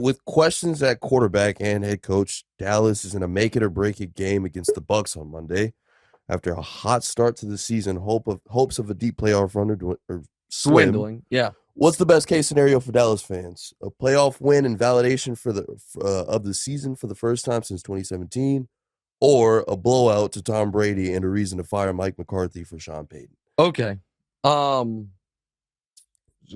With questions at quarterback and head coach, Dallas is in a make-it-or-break-it game against the Bucs on Monday. After a hot start to the season, hopes of a deep playoff run or slim. Dwindling, yeah. What's the best case scenario for Dallas fans? A playoff win and validation of the season for the first time since 2017, or a blowout to Tom Brady and a reason to fire Mike McCarthy for Sean Payton? Okay. Go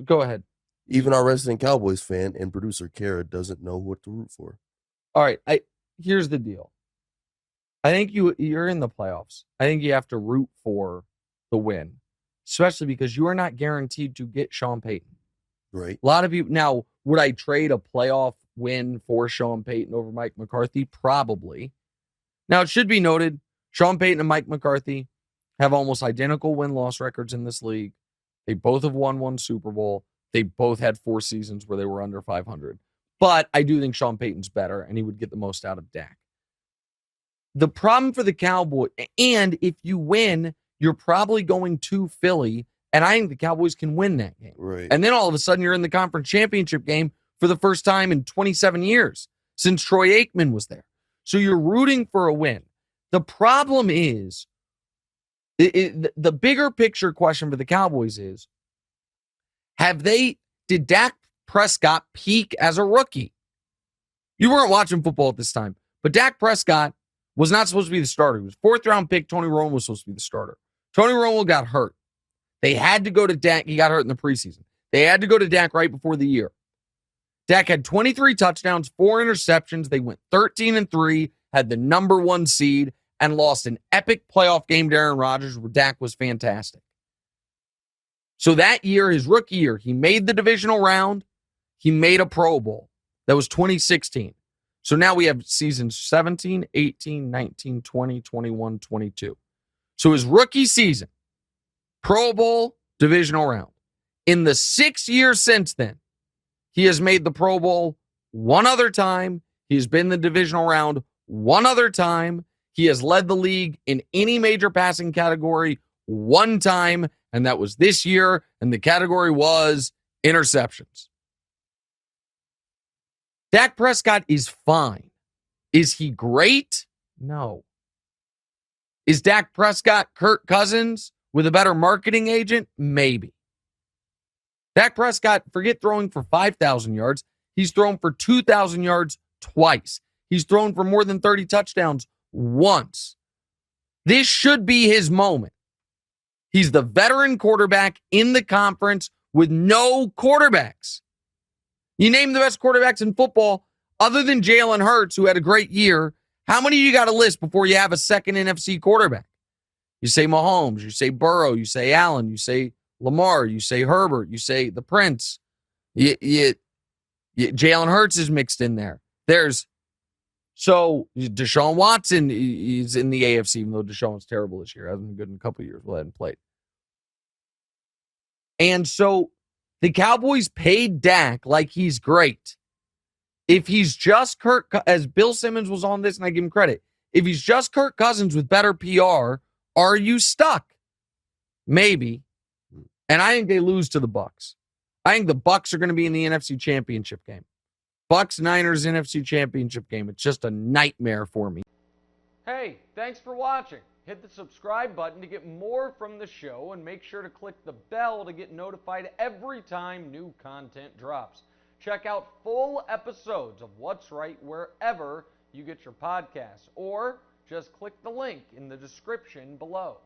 ahead. Even our resident Cowboys fan and producer Kara doesn't know what to root for. All right. Here's the deal. I think you're in the playoffs. I think you have to root for the win, especially because you are not guaranteed to get Sean Payton. Right. A lot of people. Now, would I trade a playoff win for Sean Payton over Mike McCarthy? Probably. Now, it should be noted, Sean Payton and Mike McCarthy have almost identical win-loss records in this league. They both have won one Super Bowl. They both had 4 seasons where they were under 500. But I do think Sean Payton's better, and he would get the most out of Dak. The problem for the Cowboys, and if you win, you're probably going to Philly, and I think the Cowboys can win that game. Right. And then all of a sudden, you're in the conference championship game for the first time in 27 years since Troy Aikman was there. So you're rooting for a win. The problem is, the bigger picture question for the Cowboys is, did Dak Prescott peak as a rookie? You weren't watching football at this time, but Dak Prescott was not supposed to be the starter. He was 4th-round pick. Tony Romo was supposed to be the starter. Tony Romo got hurt. They had to go to Dak. He got hurt in the preseason. They had to go to Dak right before the year. Dak had 23 touchdowns, 4 interceptions. They went 13-3, had the number 1 seed, and lost an epic playoff game to Aaron Rodgers where Dak was fantastic. So that year, his rookie year, he made the divisional round. He made a Pro Bowl. That was 2016. So now we have seasons 17, 18, 19, 20, 21, 22. So his rookie season, Pro Bowl, divisional round. In the 6 years since then, he has made the Pro Bowl 1 other time. He's been in the divisional round 1 other time. He has led the league in any major passing category 1 time, and that was this year, and the category was interceptions. Dak Prescott is fine. Is he great? No. Is Dak Prescott Kirk Cousins with a better marketing agent? Maybe. Dak Prescott, forget throwing for 5,000 yards. He's thrown for 2,000 yards twice. He's thrown for more than 30 touchdowns once. This should be his moment. He's the veteran quarterback in the conference with no quarterbacks. You name the best quarterbacks in football other than Jalen Hurts, who had a great year. How many you got to list before you have a second NFC quarterback? You say Mahomes, you say Burrow, you say Allen, you say Lamar, you say Herbert, you say the Prince. Jalen Hurts is mixed in there. So Deshaun Watson is in the AFC, even though Deshaun's terrible this year. Hasn't been good in a couple of years. Well, hadn't played. And so the Cowboys paid Dak like he's great. If he's just as Bill Simmons was on this, and I give him credit, if he's just Kirk Cousins with better PR, are you stuck? Maybe. And I think they lose to the Bucs. I think the Bucs are going to be in the NFC Championship game. Bucs Niners NFC Championship game. It's just a nightmare for me. Hey, thanks for watching. Hit the subscribe button to get more from the show, and make sure to click the bell to get notified every time new content drops. Check out full episodes of What's Right wherever you get your podcasts, or just click the link in the description below.